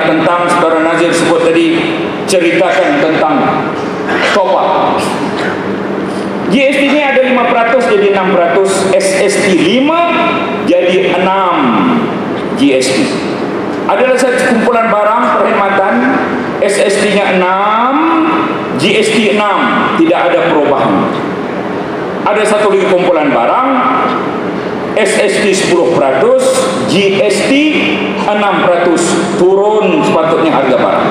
tentang Saudara Nazir sebut tadi, ceritakan tentang top up. GST ni ada 5% jadi 6%, SST 5 jadi 6 GST. Adalah satu kumpulan barang perkhidmatan, SST-nya 6, GST 6, tidak ada perubahan. Ada satu lagi kumpulan barang, SST 10%, GST 6%, turun sepatutnya harga barang.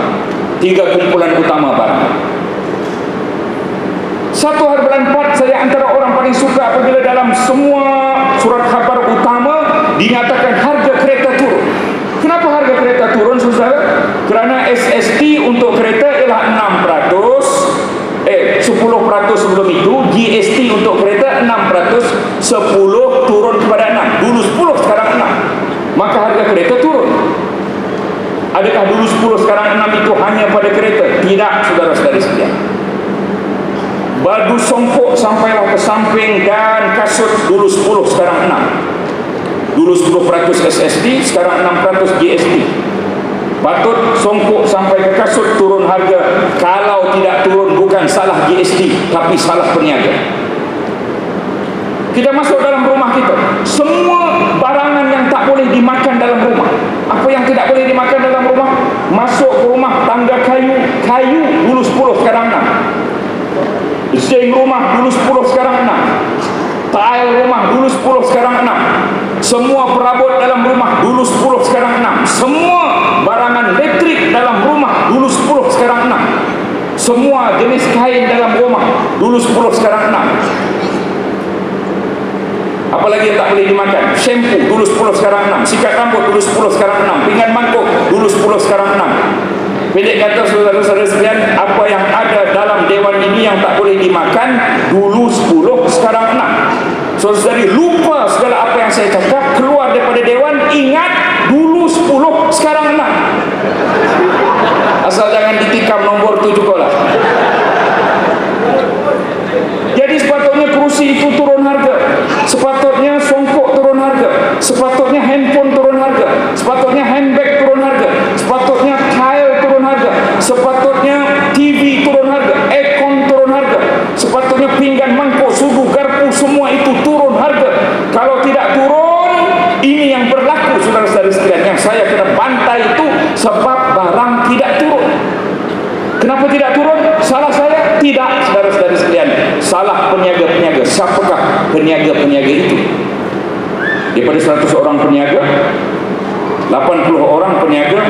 3 kumpulan utama barang. 1/4 saya antara orang paling suka apabila dalam semua surat khabar utama dinyatakan harga kereta turun. Kenapa harga kereta turun, saudara? Kerana SST untuk kereta ialah 10% sebelum itu, GST untuk kereta 6%, 10 turun kepada 6. Dulu 10, sekarang 6. Maka harga kereta turun. Adakah dulu 10 sekarang 6 itu hanya pada kereta? Tidak, saudara-saudari sekalian. Baju songkok sampailah ke samping dan kasut dulu 10, sekarang 6. Dulu 10% SST, sekarang 6% GST. Patut songkok sampai ke kasut turun harga. Kalau tidak turun bukan salah GST, tapi salah peniaga. Kita masuk dalam rumah kita, semua barangan yang tak boleh dimakan dalam rumah. Apa yang tidak boleh dimakan dalam rumah? Masuk ke rumah, tangga kayu dulu 10, sekarang 6. Zinc rumah dulu 10, sekarang 6. Tile rumah dulu 10, sekarang 6. Semua perabot dalam rumah dulu 10, sekarang 6. Semua barangan elektrik dalam rumah dulu 10, sekarang 6. Semua jenis kain dalam rumah dulu 10, sekarang 6. Apalagi yang tak boleh dimakan? Shampoo dulu 10, sekarang 6. Sikat rambut dulu 10, sekarang 6. Pinggan mangkuk dulu 10, sekarang 6. Pendek kata, saudara-saudara sekalian, apa yang ada dalam dewan ini yang tak boleh dimakan dulu 10, sekarang 6. Saudara-saudari lupa segala apa yang saya cakap, keluar daripada dewan, ingat dulu 10, sekarang 6. Asal jangan ditikam nombor 7 kolah. Jadi sepatutnya kerusi itu turun harga, sepatutnya songkok turun harga, sepatutnya handphone turun harga, sepatutnya handbag turun harga, sepatutnya tile turun harga, sepatutnya TV turun harga, aircon turun harga, sepatutnya pinggan mangkuk, sudu, garpu, semua itu turun harga. Kalau tidak turun, ini yang berlaku, saudara-saudara sekalian, yang saya kena bantai itu sebab barang tidak turun. Kenapa tidak turun? Salah saya? Tidak, saudara-saudari sekalian. Salah peniaga-peniaga. Siapakah peniaga-peniaga itu? Daripada 100 orang peniaga, 80 orang peniaga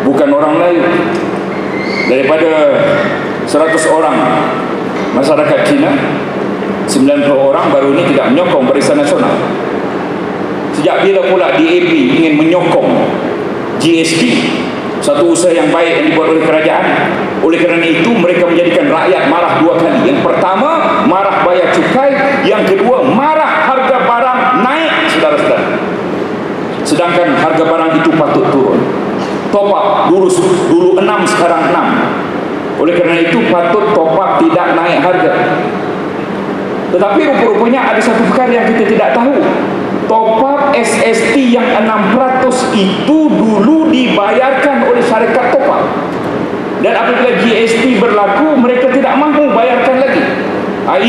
bukan orang lain. Daripada 100 orang masyarakat Cina, 90 orang baru ini tidak menyokong Barisan Nasional. Sejak bila pula DAP ingin menyokong GST, satu usaha yang baik yang dibuat oleh kerajaan? Oleh kerana itu mereka menjadikan rakyat marah 2 kali. Yang pertama, marah bayar cukai. Yang kedua, marah harga barang naik, saudara-saudara. Sedangkan harga barang itu patut turun. Top up dulu 6, sekarang 6. Oleh kerana itu patut top up tidak naik harga. Tetapi rupa-rupanya ada satu perkara yang kita tidak tahu. Top up SST yang 6% itu dulu dibayarkan oleh syarikat top up. Dan apabila GST berlaku, mereka tidak mahu bayarkan lagi.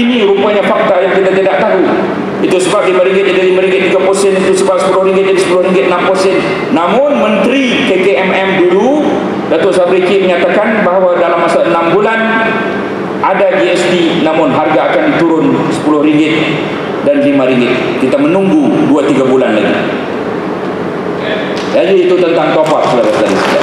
Ini rupanya fakta yang kita tidak tahu. Itu sebab RM5 jadi RM5 30 sen, itu sebab RM10 jadi RM10 6%. Namun Menteri KKMM dulu, Datuk Sabri Kip menyatakan bahawa dalam masa 6 bulan ada GST, namun harga akan diturun RM10 dan RM5. Kita menunggu 2-3 bulan lagi. Jadi itu tentang top up, saudara-saudara.